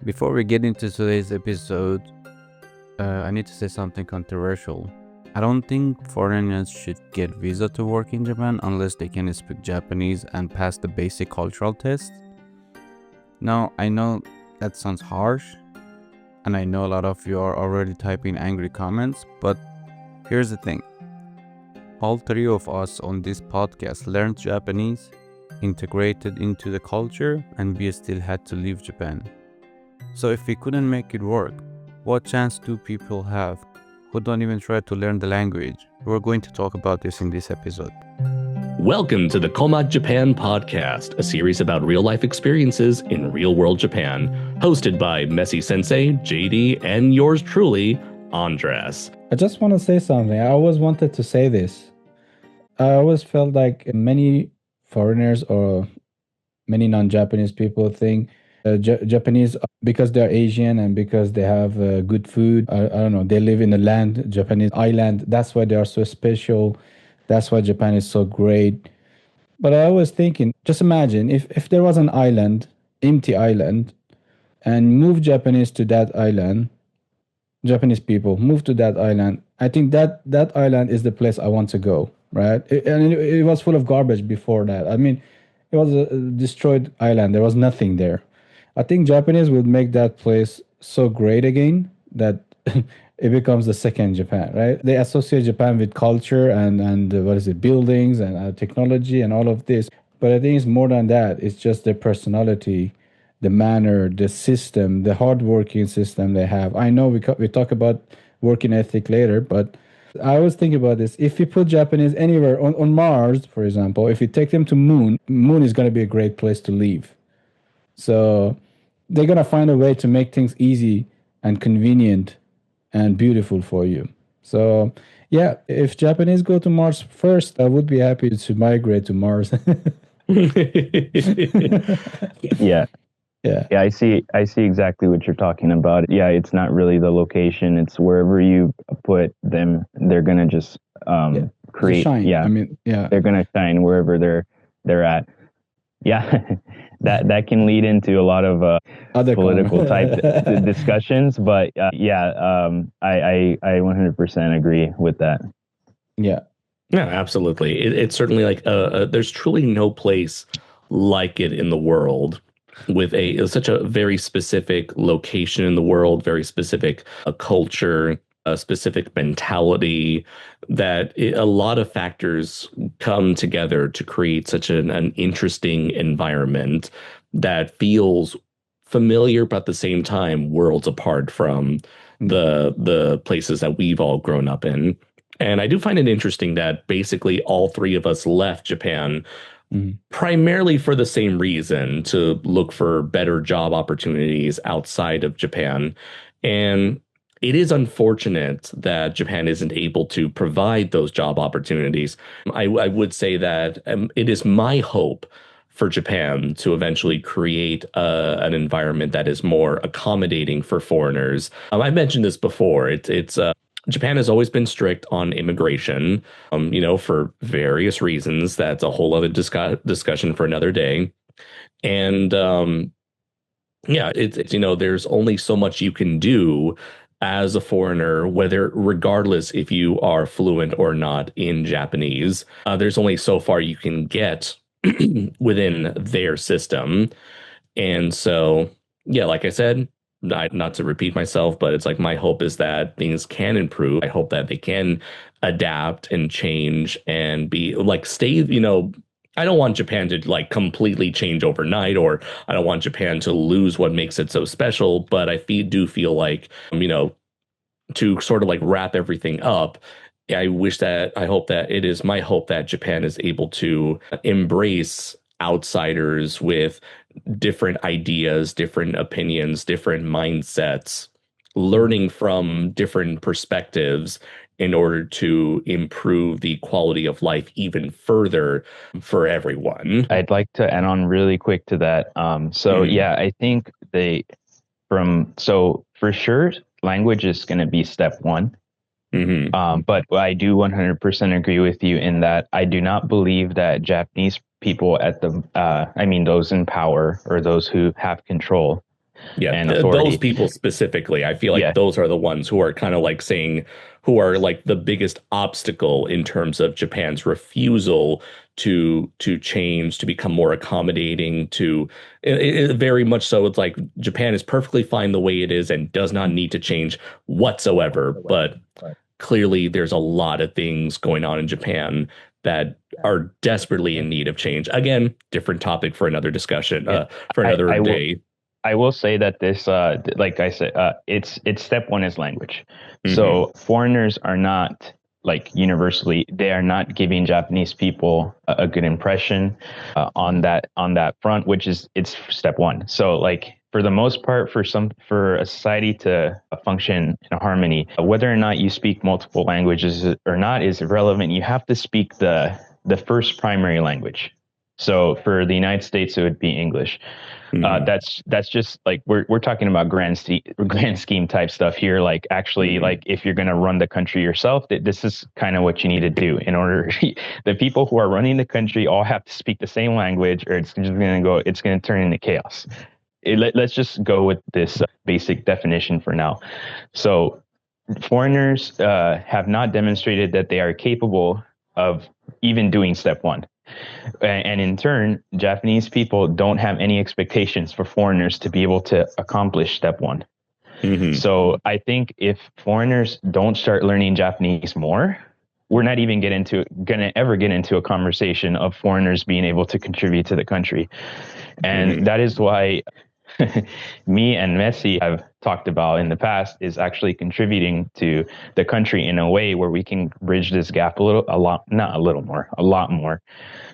Before we get into today's episode, I need to say something controversial. I don't think foreigners should get visa to work in Japan unless they can speak Japanese and pass the basic cultural test. Now, I know that sounds harsh, and I know a lot of you are already typing angry comments, but here's the thing. All three of us on this podcast learned Japanese, integrated into the culture, and we still had to leave Japan. So if we couldn't make it work, what chance do people have who don't even try to learn the language? We're going to talk about this in this episode. Welcome to the Komak Japan podcast, a series about real-life experiences in real-world Japan, hosted by Messi Sensei, JD, and yours truly, Andres. I just want to say something. I always wanted to say this. I always felt like many foreigners or many non-Japanese people think Japanese, because they're Asian and because they have good food, I don't know, they live in a land, Japanese island. That's why they are so special. That's why Japan is so great. But I was thinking, just imagine if there was an island, empty island, and move Japanese to that island, Japanese people move to that island. I think that island is the place I want to go, right? And it was full of garbage before that. I mean, it was a destroyed island. There was nothing there. I think Japanese would make that place so great again that it becomes the second Japan, right? They associate Japan with culture and what is it, buildings and technology and all of this. But I think it's more than that. It's just their personality, the manner, the system, the hardworking system they have. I know we talk about working ethic later, but I always think about this. If you put Japanese anywhere on Mars, for example, if you take them to Moon is going to be a great place to live. So they're going to find a way to make things easy and convenient and beautiful for you. So yeah, if Japanese go to Mars first, I would be happy to migrate to Mars. Yeah. Yeah. Yeah, I see exactly what you're talking about. Yeah, it's not really the location, it's wherever you put them, they're gonna just Yeah. create Shine. yeah, I mean, yeah. they're gonna shine wherever they're at. Yeah. that can lead into a lot of Other political type comment. discussions, but I 100% agree with that. Yeah. Yeah, absolutely. It's certainly like there's truly no place like it in the world with such a very specific location in the world, very specific culture, a specific mentality that a lot of factors come together to create such an interesting environment that feels familiar, but at the same time worlds apart from the places that we've all grown up in. And I do find it interesting that basically all three of us left Japan primarily for the same reason, to look for better job opportunities outside of Japan. And it is unfortunate that Japan isn't able to provide those job opportunities. I would say that it is my hope for Japan to eventually create an environment that is more accommodating for foreigners. I mentioned this before. It's Japan has always been strict on immigration, for various reasons. That's a whole other discussion for another day. And yeah, it's there's only so much you can do as a foreigner, regardless if you are fluent or not in Japanese. There's only so far you can get within their system. And so, yeah, like I said, not to repeat myself, but it's like my hope is that things can improve. I hope that they can adapt and change and be like stay, I don't want Japan to like completely change overnight, or I don't want Japan to lose what makes it so special. But do feel like, to sort of like wrap everything up, I hope that it is my hope that Japan is able to embrace outsiders with different ideas, different opinions, different mindsets, learning from different perspectives in order to improve the quality of life even further for everyone. I'd like to add on really quick to that. Yeah, I think for sure, language is going to be step one. But I do 100% agree with you in that I do not believe that Japanese people those in power or those who have control, Yeah, and those authority. people specifically, I feel like those are the ones who are kind of like saying, who are like the biggest obstacle in terms of Japan's refusal to change, to become more accommodating, very much so. It's like Japan is perfectly fine the way it is and does not need to change whatsoever. But clearly, there's a lot of things going on in Japan that are desperately in need of change. Again, different topic for another discussion, for another day. I will say that this, like I said, it's step one is language. Mm-hmm. So foreigners are not like universally, they are not giving Japanese people a good impression on that front, which is it's step one. So like for the most part, for a society to function in harmony, whether or not you speak multiple languages or not is irrelevant. You have to speak the first primary language. So for the United States, it would be English. That's just like we're talking about grand scheme type stuff here. Like actually, like if you're going to run the country yourself, this is kind of what you need to do in order. The people who are running the country all have to speak the same language, or it's just going to go. It's going to turn into chaos. Let's just go with this basic definition for now. So foreigners have not demonstrated that they are capable of even doing step one. And in turn, Japanese people don't have any expectations for foreigners to be able to accomplish step one. So I think if foreigners don't start learning Japanese more, we're not even gonna ever get into a conversation of foreigners being able to contribute to the country. And that is why me and Messi have talked about in the past is actually contributing to the country in a way where we can bridge this gap a lot more,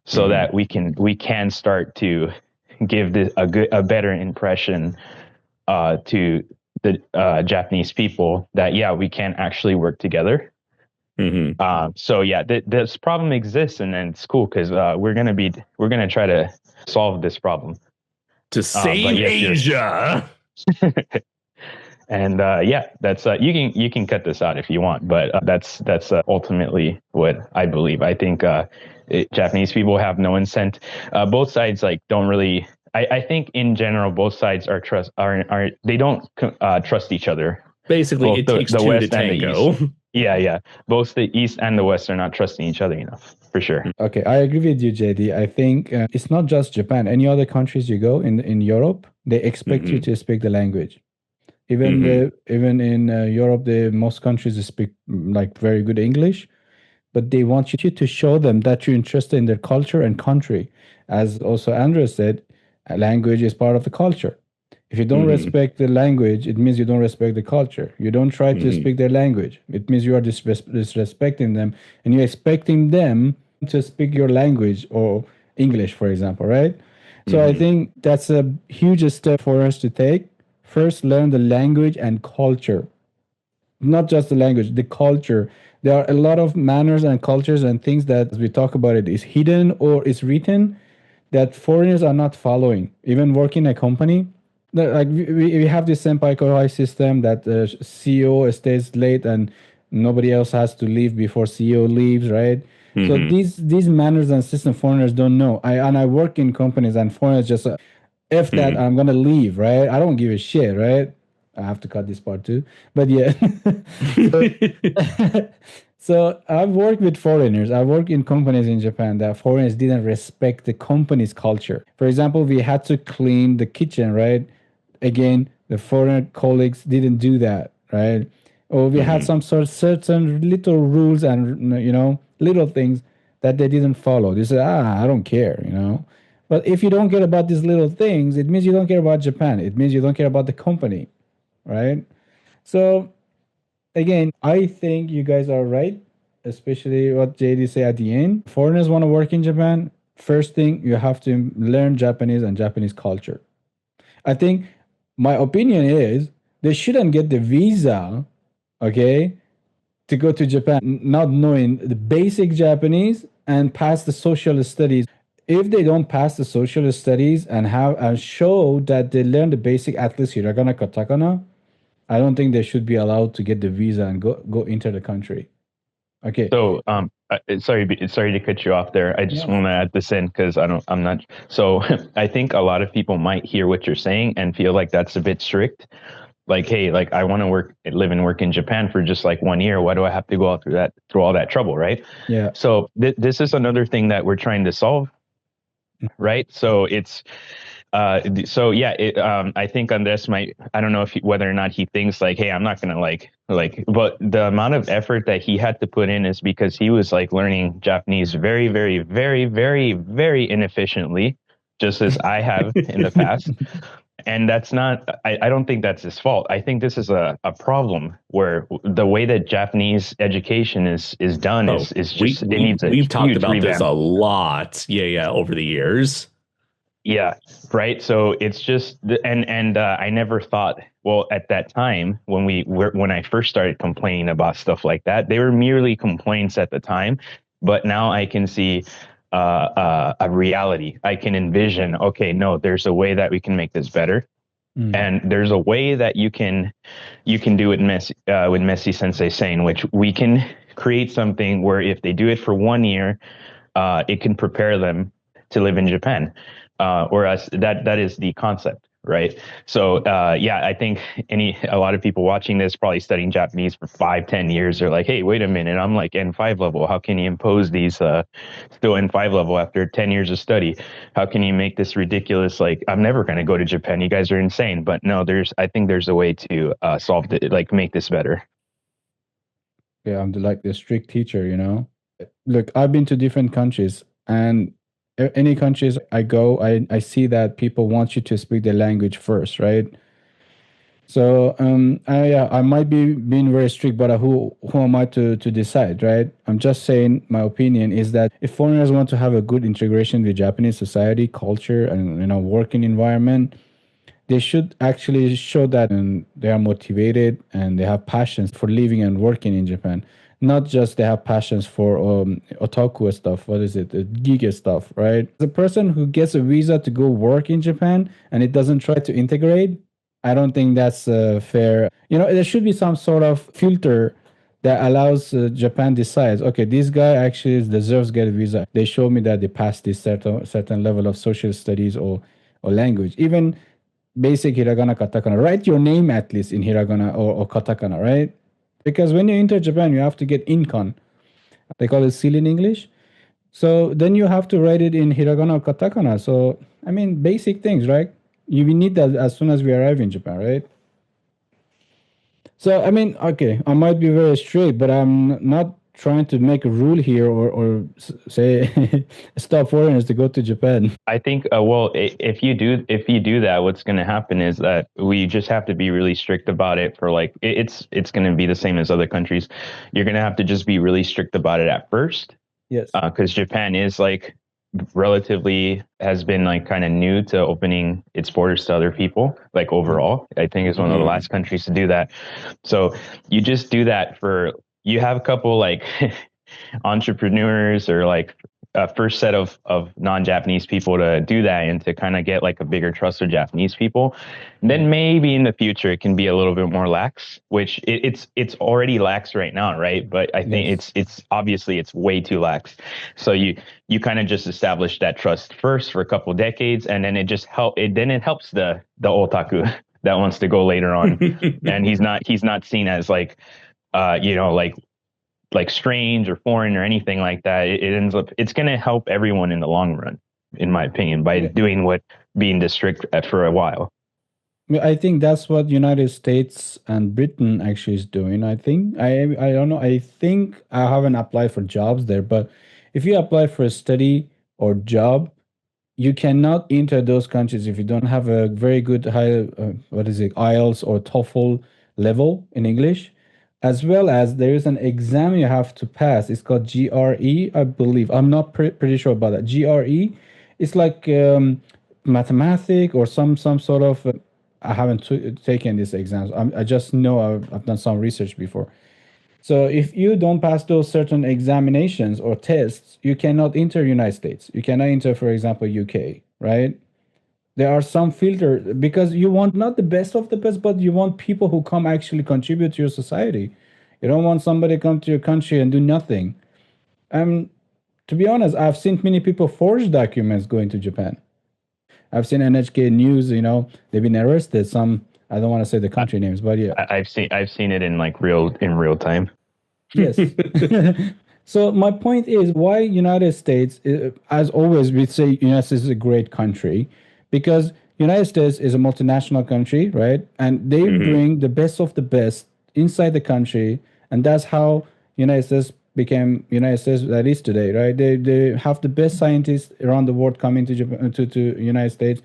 so that we can start to give this a better impression to the Japanese people that we can actually work together. So this problem exists, and then it's cool because we're gonna try to solve this problem to save Asia. And that's you can cut this out if you want, but that's ultimately what I believe. I think Japanese people have no incentive. Both sides don't really. I think in general both sides they don't trust each other. Basically, both it takes the two West to and tango. The East. Yeah. Both the East and the West are not trusting each other enough, for sure. Okay, I agree with you, JD. I think it's not just Japan. Any other countries you go in Europe, they expect you to speak the language. Even in Europe, most countries speak like very good English, but they want you to show them that you're interested in their culture and country. As also Andrew said, language is part of the culture. If you don't respect the language, it means you don't respect the culture. You don't try to speak their language. It means you are disrespecting them, and you're expecting them to speak your language or English, for example, right? So I think that's a huge step for us to take. First, learn the language and culture. Not just the language, the culture. There are a lot of manners and cultures and things that, as we talk about it, is hidden or is written that foreigners are not following. Even working a company, like we have this senpai kohai system that the CEO stays late and nobody else has to leave before CEO leaves, right? So these manners and system foreigners don't know. I work in companies and foreigners just if that I'm gonna leave, right? I don't give a shit, right? I have to cut this part too, but yeah. So I've worked with foreigners. I worked in companies in Japan that foreigners didn't respect the company's culture. For example, we had to clean the kitchen, right? Again, the foreign colleagues didn't do that, right? Or we had some sort of certain little rules and little things that they didn't follow. They said, I don't care. But if you don't care about these little things, it means you don't care about Japan. It means you don't care about the company, right? So again, I think you guys are right, especially what JD said at the end. Foreigners want to work in Japan. First thing, you have to learn Japanese and Japanese culture. I think my opinion is they shouldn't get the visa, okay, to go to Japan, not knowing the basic Japanese and pass the social studies. If they don't pass the social studies and have and show that they learn the basic, at least hiragana, katakana, I don't think they should be allowed to get the visa and go enter the country. Okay. So sorry to cut you off there. I just Yeah. want to add this in because I'm not. So I think a lot of people might hear what you're saying and feel like that's a bit strict. Like, hey, like I want to live and work in Japan for just like 1 year. Why do I have to go out through all that trouble, right? Yeah. So this is another thing that we're trying to solve, right? So it's so yeah, I think Andres might, I don't know whether or not he thinks like, hey, I'm not gonna but the amount of effort that he had to put in is because he was like learning Japanese very, very, very, very, very inefficiently, just as I have in the past. And that's not, I don't think that's his fault. I think this is a problem where the way that Japanese education is done is just, it needs a we've talked huge about this revamp. a lot. Yeah, over the years. Yeah, right. So it's just and I never thought. Well, at that time when I first started complaining about stuff like that, they were merely complaints at the time. But now I can see a reality. I can envision. Okay, no, there's a way that we can make this better, and there's a way that you can do it with Messi Sensei saying, which we can create something where if they do it for 1 year, it can prepare them to live in Japan. Whereas that is the concept, right? So yeah, I think a lot of people watching this probably studying Japanese for 5, 10 years. They're like, hey, wait a minute, I'm like N5 level. How can you impose these still N5 level after 10 years of study? How can you make this ridiculous? Like, I'm never going to go to Japan. You guys are insane. But no, I think there's a way to solve it, like make this better. Yeah, I'm like the strict teacher, you know. Look, I've been to different countries, and any countries I go, I see that people want you to speak the language first, right? So yeah, I might be being very strict, but who am I to decide, right? I'm just saying my opinion is that if foreigners want to have a good integration with Japanese society, culture, and working environment, they should actually show that they are motivated and they have passions for living and working in Japan. Not just they have passions for otaku stuff. What is it? Geeky stuff, right? The person who gets a visa to go work in Japan and it doesn't try to integrate, I don't think that's fair. There should be some sort of filter that allows Japan decides, okay, this guy actually deserves get a visa. They show me that they passed this certain level of social studies or language. Even basic hiragana, katakana. Write your name at least in hiragana or katakana, right? Because when you enter Japan, you have to get incon. They call it seal in English. So then you have to write it in hiragana or katakana. So, I mean, basic things, right? We need that as soon as we arrive in Japan, right? So, I mean, okay, I might be very strict, but I'm not trying to make a rule here or say stop foreigners to go to Japan. I think well, if you do that, what's going to happen is that we just have to be really strict about it for like it's going to be the same as other countries. You're going to have to just be really strict about it at first. Yes. Because Japan is like relatively has been like kind of new to opening its borders to other people. Like overall, I think it's one of the last countries to do that. So you just do that you have a couple like entrepreneurs or like a first set of non-Japanese people to do that and to kind of get like a bigger trust of Japanese people. And then maybe in the future it can be a little bit more lax, which it's already lax right now, right? But I think it's obviously it's way too lax. So you kind of just establish that trust first for a couple of decades, and then it helps the otaku that wants to go later on, and he's not seen as like like strange or foreign or anything like that. It ends up it's going to help everyone in the long run, in my opinion, by doing being this strict for a while. I think that's what United States and Britain actually is doing. I think I don't know. I think I haven't applied for jobs there, but if you apply for a study or job, you cannot enter those countries if you don't have a very good high what is it, IELTS or TOEFL level in English, as well as there is an exam you have to pass. It's called GRE, I believe. I'm not pretty sure about that. GRE, it's like mathematic or some sort of. I haven't taken these exams. I just know I've done some research before. So if you don't pass those certain examinations or tests, you cannot enter United States. You cannot enter, for example, UK, right? There are some filter because you want not the best of the best, but you want people who come actually contribute to your society. You don't want somebody come to your country and do nothing. To be honest, I've seen many people forge documents going to Japan. I've seen NHK News, they've been arrested. Some, I don't want to say the country names, but yeah. I've seen it in like real time. Yes. So my point is why United States, as always, we say United States is a great country because United States is a multinational country, right? And they bring the best of the best inside the country, and that's how United States became United States that is today, right? They have the best scientists around the world coming to Japan, to United States,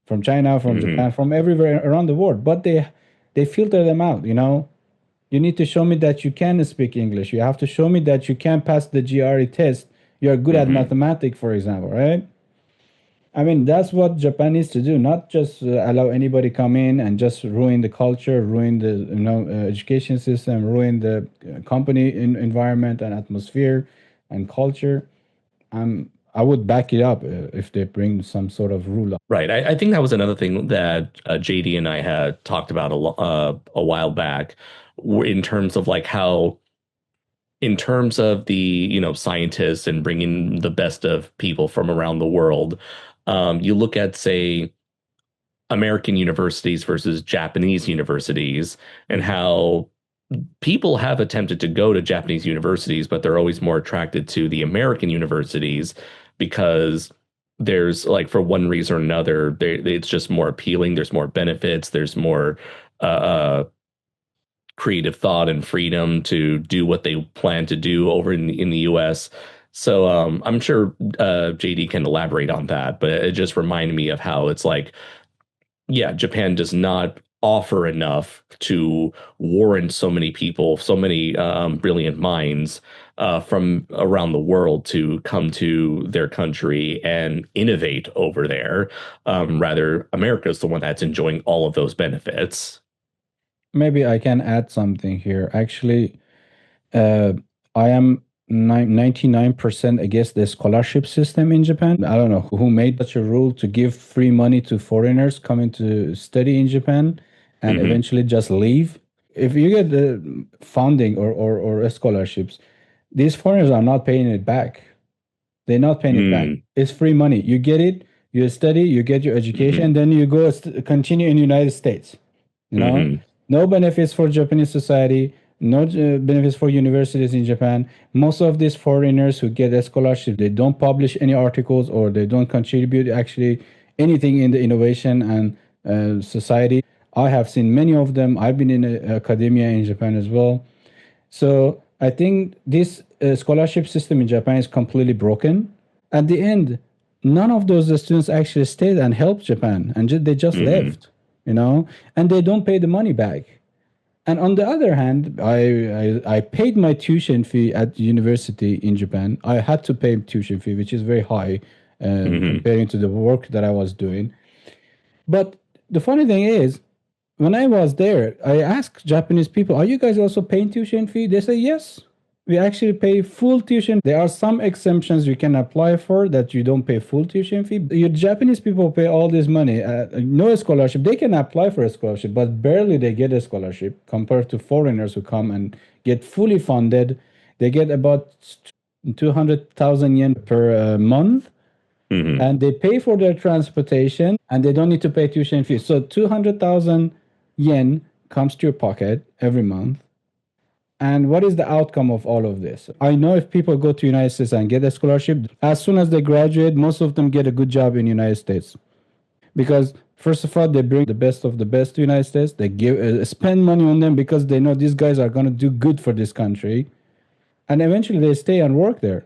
from China, from Japan, from everywhere around the world, but they filter them out, You need to show me that you can speak English. You have to show me that you can pass the GRE test. You're good at mathematics, for example, right? I mean, that's what Japan needs to do, not just allow anybody come in and just ruin the culture, ruin the education system, ruin the company environment and atmosphere and culture. I would back it up if they bring some sort of rule. Right. I think that was another thing that JD and I had talked about a while back, in terms of like how, in terms of the, scientists and bringing the best of people from around the world. You look at, say, American universities versus Japanese universities, and how people have attempted to go to Japanese universities, but they're always more attracted to the American universities because there's, like, for one reason or another, it's just more appealing. There's more benefits. There's more creative thought and freedom to do what they plan to do over in the US. So I'm sure JD can elaborate on that, but it just reminded me of how it's like, yeah, Japan does not offer enough to warrant so many people, so many brilliant minds from around the world to come to their country and innovate over there. Rather, America is the one that's enjoying all of those benefits. Maybe I can add something here. Actually, uh, I am 99% against the scholarship system in Japan. I don't know who made such a rule to give free money to foreigners coming to study in Japan and eventually just leave. If you get the funding or scholarships, these foreigners are not paying it back. They're not paying it back. It's free money. You get it, you study, you get your education, then you go continue in the United States. No benefits for Japanese society, no benefits for universities in Japan. Most of these foreigners who get a scholarship, they don't publish any articles or they don't contribute actually anything in the innovation and society. I have seen many of them. I've been in academia in Japan as well. So I think this scholarship system in Japan is completely broken. At the end, none of those students actually stayed and helped Japan, and they just left, and they don't pay the money back. And on the other hand, I paid my tuition fee at university in Japan. I had to pay tuition fee, which is very high comparing to the work that I was doing. But the funny thing is, when I was there, I asked Japanese people, "Are you guys also paying tuition fee?" They say, "Yes, we actually pay full tuition." There are some exemptions you can apply for that you don't pay full tuition fee. Your Japanese people pay all this money, no scholarship. They can apply for a scholarship, but barely they get a scholarship compared to foreigners who come and get fully funded. They get about 200,000 yen per month. And they pay for their transportation and they don't need to pay tuition fees. So 200,000 yen comes to your pocket every month. And what is the outcome of all of this? I know if people go to United States and get a scholarship, as soon as they graduate, most of them get a good job in United States. Because first of all, they bring the best of the best to United States. They give spend money on them because they know these guys are going to do good for this country. And eventually they stay and work there.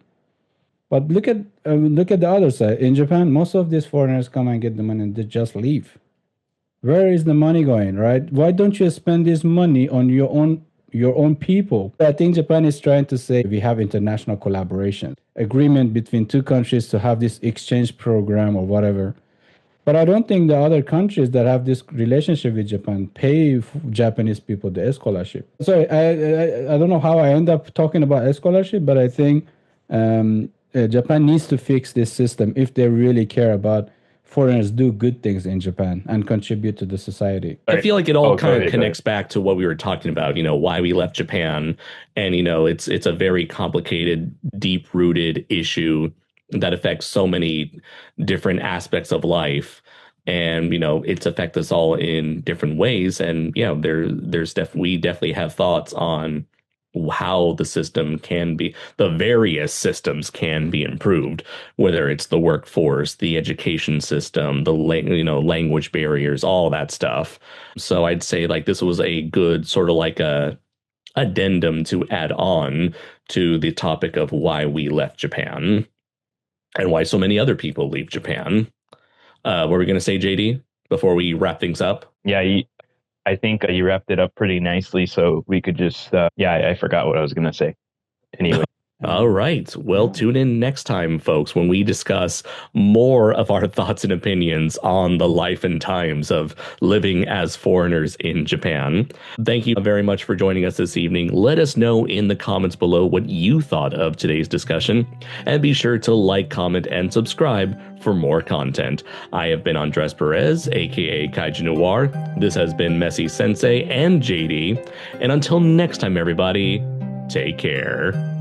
But look at the other side. In Japan, most of these foreigners come and get the money and they just leave. Where is the money going, right? Why don't you spend this money on your own people? I think Japan is trying to say we have international collaboration, agreement between two countries to have this exchange program or whatever. But I don't think the other countries that have this relationship with Japan pay Japanese people the scholarship. So I don't know how I end up talking about a scholarship, but I think Japan needs to fix this system if they really care about foreigners do good things in Japan and contribute to the society. I feel like it all Oh, go kind of ahead, go connects back to what we were talking about, why we left Japan. And, it's a very complicated, deep-rooted issue that affects so many different aspects of life. And, it's affected us all in different ways. And, we definitely have thoughts on how the various systems can be improved, whether it's the workforce, the education system, language barriers, all that stuff. So I'd say like this was a good sort of like a addendum to add on to the topic of why we left Japan and why so many other people leave Japan. What were we going to say, JD, before we wrap things up? Yeah, I think you wrapped it up pretty nicely. So we could just, I forgot what I was going to say. Anyway. All right. Well, tune in next time, folks, when we discuss more of our thoughts and opinions on the life and times of living as foreigners in Japan. Thank you very much for joining us this evening. Let us know in the comments below what you thought of today's discussion, and be sure to like, comment, and subscribe for more content. I have been Andres Perez, aka Kaiju Noir. This has been Messi Sensei and JD. And until next time, everybody, take care.